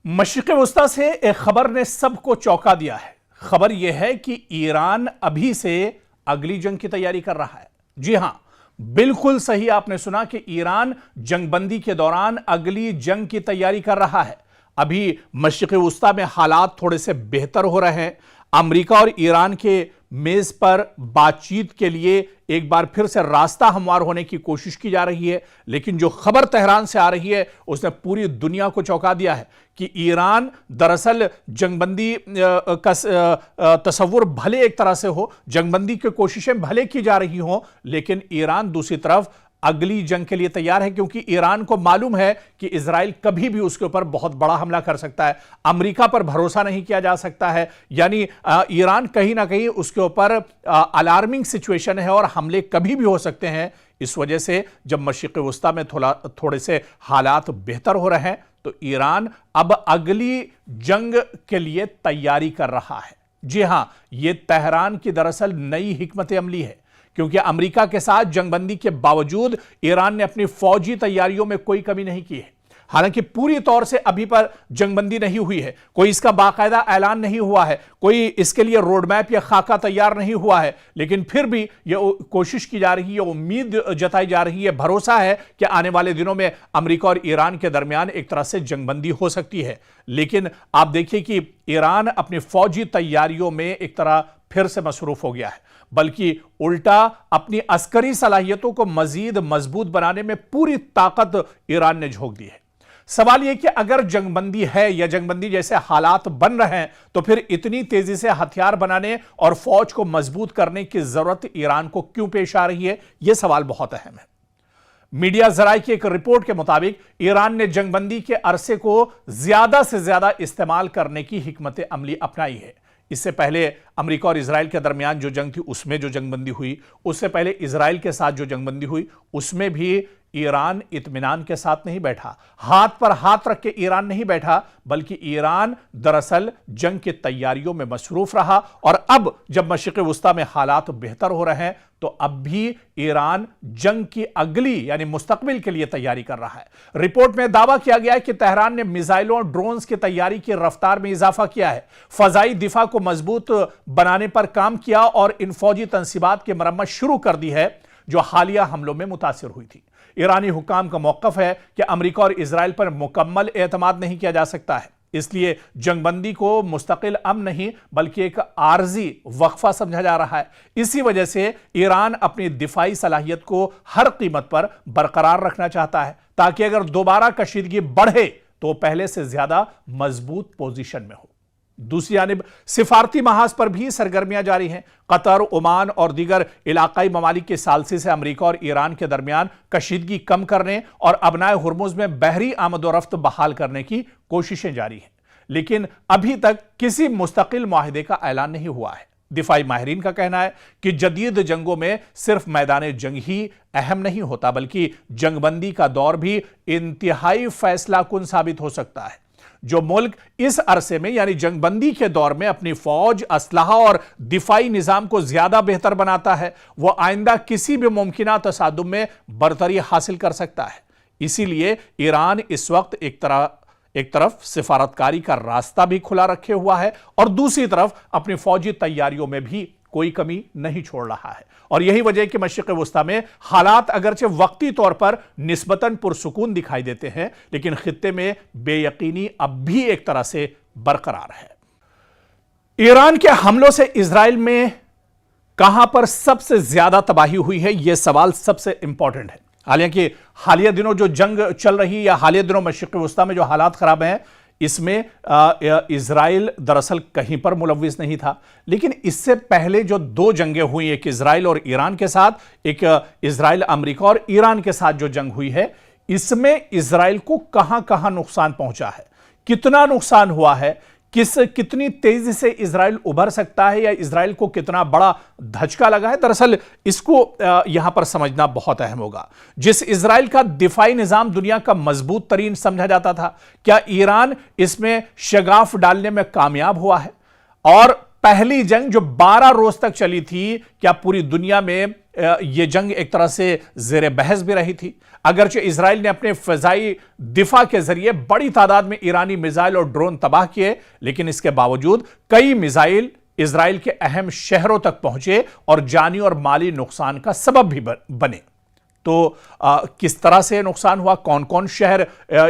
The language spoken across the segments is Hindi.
मशरिक़ वस्ता से एक खबर ने सबको चौंका दिया है। खबर यह है कि ईरान अभी से अगली जंग की तैयारी कर रहा है। जी हां, बिल्कुल सही आपने सुना कि ईरान जंगबंदी के दौरान अगली जंग की तैयारी कर रहा है। अभी मशरिक़ वस्ता में हालात थोड़े से बेहतर हो रहे हैं। अमेरिका और ईरान के मेज पर बातचीत के लिए एक बार फिर से रास्ता हमवार होने की कोशिश की जा रही है, लेकिन जो खबर तेहरान से आ रही है उसने पूरी दुनिया को चौंका दिया है कि ईरान दरअसल जंगबंदी का तस्वुर भले एक तरह से हो, जंगबंदी की कोशिशें भले की जा रही हों, लेकिन ईरान दूसरी तरफ अगली जंग के लिए तैयार है, क्योंकि ईरान को मालूम है कि इजराइल कभी भी उसके ऊपर बहुत बड़ा हमला कर सकता है। अमेरिका पर भरोसा नहीं किया जा सकता है, यानी ईरान कहीं ना कहीं उसके ऊपर अलार्मिंग सिचुएशन है और हमले कभी भी हो सकते हैं। इस वजह से जब मशरिक़ वस्ता में थोड़े से हालात बेहतर हो रहे हैं तो ईरान अब अगली जंग के लिए तैयारी कर रहा है। जी हां, यह तेहरान की दरअसल नई हिकमत अमली है, क्योंकि अमेरिका के साथ जंगबंदी के बावजूद ईरान ने अपनी फौजी तैयारियों में कोई कमी नहीं की है। हालांकि पूरी तौर से अभी पर जंगबंदी नहीं हुई है, कोई इसका बाकायदा ऐलान नहीं हुआ है, कोई इसके लिए रोड मैप या खाका तैयार नहीं हुआ है, लेकिन फिर भी यह कोशिश की जा रही है, उम्मीद जताई जा रही है, भरोसा है कि आने वाले दिनों में अमेरिका और ईरान के दरमियान एक तरह से जंगबंदी हो सकती है। लेकिन आप देखिए कि ईरान अपनी फौजी तैयारियों में एक तरह फिर से मसरूफ हो गया है, बल्कि उल्टा अपनी अस्करी सलाहियतों को मजीद मजबूत बनाने में पूरी ताकत ईरान ने झोंक दी है। सवाल यह कि अगर जंगबंदी है या जंगबंदी जैसे हालात बन रहे हैं तो फिर इतनी तेजी से हथियार बनाने और फौज को मजबूत करने की जरूरत ईरान को क्यों पेश आ रही है, यह सवाल बहुत अहम है। मीडिया जराये की एक रिपोर्ट के मुताबिक ईरान ने जंगबंदी के अरसे को ज्यादा से ज्यादा इस्तेमाल करने की हिकमत अमली अपनाई है। इससे पहले अमेरिका और इजराइल के दरमियान जो जंग थी उसमें जो जंगबंदी हुई, उससे पहले इजराइल के साथ जो जंगबंदी हुई उसमें भी ईरान इत्मीनान के साथ नहीं बैठा, हाथ पर हाथ रख के ईरान नहीं बैठा, बल्कि ईरान दरअसल जंग की तैयारियों में मसरूफ रहा। और अब जब मशरिक़ वस्ता में हालात बेहतर हो रहे हैं तो अब भी ईरान जंग की अगली यानी मुस्तकबिल के लिए तैयारी कर रहा है। रिपोर्ट में दावा किया गया है कि तेहरान ने मिसाइलों और ड्रोन्स की तैयारी की रफ्तार में इजाफा किया है, फजाई दिफा को मजबूत बनाने पर काम किया और इन फौजी तंसीबात की मरम्मत शुरू कर दी है जो हालिया हमलों में मुतासिर हुई थी। ईरानी हुकाम का मौकफ है कि अमेरिका और इजराइल पर मुकम्मल एतमाद नहीं किया जा सकता है, इसलिए जंगबंदी को मुस्तकिल अमन नहीं बल्कि एक आर्जी वक्फा समझा जा रहा है। इसी वजह से ईरान अपनी दिफाई सलाहियत को हर कीमत पर बरकरार रखना चाहता है, ताकि अगर दोबारा कशीदगी बढ़े तो पहले से ज्यादा मजबूत पोजीशन में हो। दूसरी जानिब सिफारती महाज पर भी सरगर्मियां जारी हैं। कतर, ओमान और दीगर इलाकाई ममालिक के सालसी से अमेरिका और ईरान के दरमियान कशीदगी कम करने और अबनाए हुर्मुज में बहरी आमदोरफ्त बहाल करने की कोशिशें जारी हैं, लेकिन अभी तक किसी मुस्तकिल मुआहिदे का ऐलान नहीं हुआ है। दिफाई माहिरीन का कहना है कि जदीद जंगों में सिर्फ मैदान जंग ही अहम नहीं होता, बल्कि जंगबंदी का दौर भी इंतहाई फैसला कुन साबित हो सकता है। जो मुल्क इस अरसे में यानी जंगबंदी के दौर में अपनी फौज, असलहा और दिफाई निजाम को ज्यादा बेहतर बनाता है, वह आइंदा किसी भी मुमकिना तसादुम में बरतरी हासिल कर सकता है। इसीलिए ईरान इस वक्त एक तरफ सिफारतकारी का रास्ता भी खुला रखे हुआ है और दूसरी तरफ अपनी फौजी तैयारियों में भी कोई कमी नहीं छोड़ रहा है। और यही वजह है कि मशरिक़ वस्ता में हालात अगरचे वक्ती तौर पर निस्बतन पुरसुकून दिखाई देते हैं, लेकिन खित्ते में बेयकीनी अब भी एक तरह से बरकरार है। ईरान के हमलों से इजराइल में कहां पर सबसे ज्यादा तबाही हुई है, यह सवाल सबसे इंपॉर्टेंट है। हालांकि हालिया दिनों जो जंग चल रही या हालिया दिनों मशरिक़ वस्ता में जो हालात खराब हैं, इसमें इजराइल दरअसल कहीं पर मुलव्विस नहीं था। लेकिन इससे पहले जो दो जंगें हुई, एक इजराइल और ईरान के साथ, एक इजराइल अमेरिका और ईरान के साथ जो जंग हुई है, इसमें इजराइल को कहां कहां नुकसान पहुंचा है, कितना नुकसान हुआ है, कितनी तेजी से इजराइल उभर सकता है या इजराइल को कितना बड़ा धचका लगा है, दरअसल इसको यहां पर समझना बहुत अहम होगा। जिस इजराइल का दिफाई निजाम दुनिया का मजबूत तरीन समझा जाता था, क्या ईरान इसमें शगाफ डालने में कामयाब हुआ है? और पहली जंग जो 12 रोज तक चली थी, क्या पूरी दुनिया में यह जंग एक तरह से ज़ेर बहस भी रही थी। अगरचे इजराइल ने अपने फ़िज़ाई दिफा के जरिए बड़ी तादाद में ईरानी मिसाइल और ड्रोन तबाह किए, लेकिन इसके बावजूद कई मिसाइल इजराइल के अहम शहरों तक पहुंचे और जानी और माली नुकसान का सबब भी बने। तो किस तरह से नुकसान हुआ, कौन कौन शहर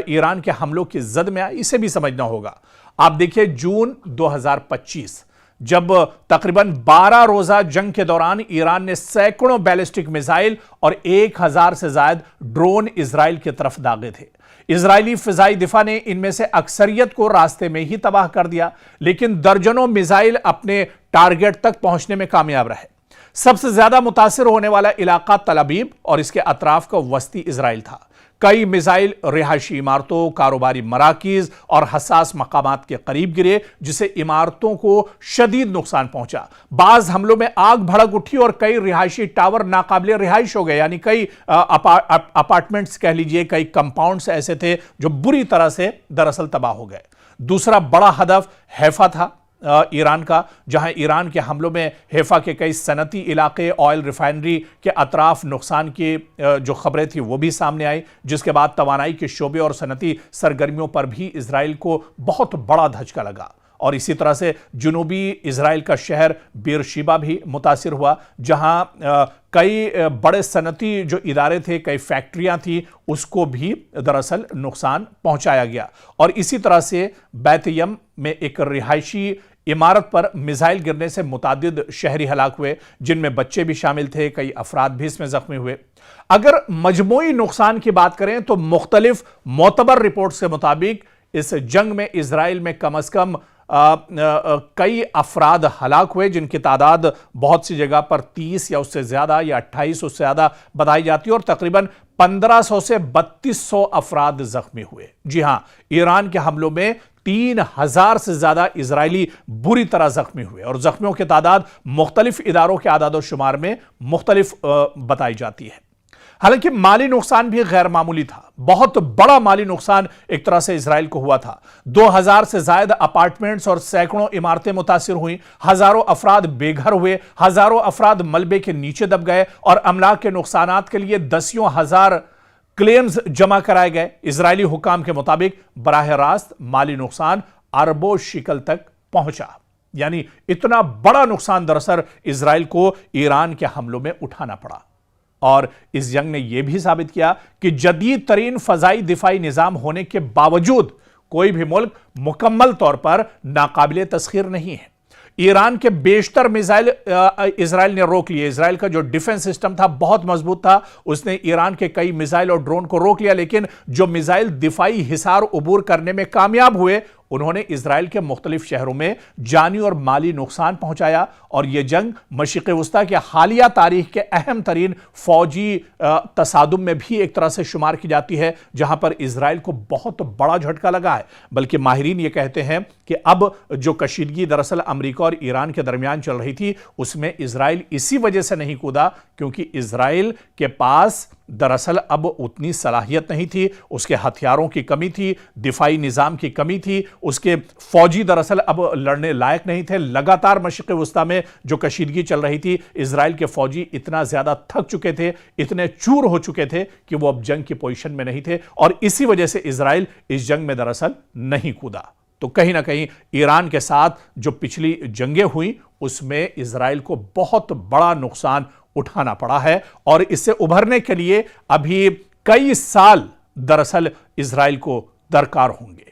ईरान के हमलों की जद में आए, इसे भी समझना होगा। आप देखिए, जून 2025 जब तकरीबन 12 रोजा जंग के दौरान ईरान ने सैकड़ों बैलिस्टिक मिसाइल और 1000 से ज्यादा ड्रोन इजराइल की तरफ दागे थे। इजरायली फिजाई दिफा ने इनमें से अक्सरियत को रास्ते में ही तबाह कर दिया, लेकिन दर्जनों मिसाइल अपने टारगेट तक पहुंचने में कामयाब रहे। सबसे ज्यादा मुतासिर होने वाला इलाका तल अबीब और इसके अतराफ का वस्ती इजराइल था। कई मिसाइल रिहायशी इमारतों, कारोबारी मराकीज और हसास मकामात के करीब गिरे, जिससे इमारतों को शदीद नुकसान पहुंचा। बाज हमलों में आग भड़क उठी और कई रिहायशी टावर नाकाबिले रिहाइश हो गए, यानी कई अपार्टमेंट्स कह लीजिए, कई कंपाउंड्स ऐसे थे जो बुरी तरह से दरअसल तबाह हो गए। दूसरा बड़ा हदफ हैफा था ईरान का, जहां ईरान के हमलों में हैफा के कई सनती इलाके, ऑयल रिफाइनरी के अतराफ नुकसान की जो खबरें थी वो भी सामने आई, जिसके बाद तवानाई के शोबे और सनती सरगर्मियों पर भी इजराइल को बहुत बड़ा धचका लगा। और इसी तरह से जुनूबी इजराइल का शहर बेरशिबा भी मुतासिर हुआ, जहां कई बड़े सनती जो इदारे थे, कई फैक्ट्रियां थी, उसको भी दरअसल नुकसान पहुंचाया गया। और इसी तरह से बैतयम में एक रिहायशी इमारत पर मिसाइल गिरने से मुतादिद शहरी हलाक हुए, जिनमें बच्चे भी शामिल थे, कई अफराद भी इसमें जख्मी हुए। अगर मजमूई नुकसान की बात करें तो मुख्तलिफ मोतबर रिपोर्ट के मुताबिक इस जंग में इजराइल में कम अज कम कई अफराद हलाक हुए, जिनकी तादाद बहुत सी जगह पर 30 या उससे ज्यादा या 2800 से ज्यादा बताई जाती है, और तकरीबन 1500 से 3200 अफराद जख्मी हुए। जी हां, ईरान के हमलों में 3000 से ज्यादा इजरायली बुरी तरह जख्मी हुए, और जख्मियों की तादाद मुख्तलिफ इदारों के आदादो शुमार में मुख्तलिफ बताई जाती है। हालांकि माली नुकसान भी गैर मामूली था। बहुत बड़ा माली नुकसान एक तरह से इजराइल को हुआ था। 2000 से ज्यादा अपार्टमेंट्स और सैकड़ों इमारतें मुतासिर हुई, हजारों अफराद बेघर हुए, हजारों अफराद मलबे के नीचे दब गए, और अमलाक के नुकसानात के लिए दसियों हजार क्लेम्स जमा कराए गए। इजरायली हुकाम के मुताबिक बराह रास्त माली नुकसान अरबों शिकल तक पहुंचा, यानी इतना बड़ा नुकसान दरअसल इजराइल को ईरान के हमलों में उठाना पड़ा। और इस जंग ने यह भी साबित किया कि जदीद तरीन फजाई दिफाई निजाम होने के बावजूद कोई भी मुल्क मुकम्मल तौर पर नाकाबिले तस्खीर नहीं है। ईरान के बेशतर मिसाइल इजराइल ने रोक लिए। इजराइल का जो डिफेंस सिस्टम था बहुत मजबूत था, उसने ईरान के कई मिसाइल और ड्रोन को रोक लिया, लेकिन जो मिसाइल दिफाई हिसार उबूर करने में कामयाब हुए, उन्होंने इजराइल के मुख्तलिफ शहरों में जानी और माली नुकसान पहुंचाया। और यह जंग मशरिक़ वस्ता के हालिया तारीख के अहम तरीन फौजी तसादुम में भी एक तरह से शुमार की जाती है, जहां पर इजराइल को बहुत बड़ा झटका लगा है। बल्कि माहिरीन यह कहते हैं कि अब जो कशीदगी दरअसल अमेरिका और ईरान के दरमियान चल रही थी, उसमें इजराइल इसी वजह से नहीं कूदा क्योंकि इजराइल के पास दरअसल अब उतनी सलाहियत नहीं थी, उसके हथियारों की कमी थी, दिफाई निजाम की कमी थी, उसके फौजी दरअसल अब लड़ने लायक नहीं थे। लगातार मशरिक़ वस्ता में जो कशीदगी चल रही थी, इजराइल के फौजी इतना ज्यादा थक चुके थे, इतने चूर हो चुके थे कि वो अब जंग की पोजीशन में नहीं थे, और इसी वजह से इजराइल इस जंग में दरअसल नहीं कूदा। तो कहीं ना कहीं ईरान के साथ जो पिछली जंगें हुई, उसमें इजराइल को बहुत बड़ा नुकसान उठाना पड़ा है, और इससे उभरने के लिए अभी कई साल दरअसल इजराइल को दरकार होंगे।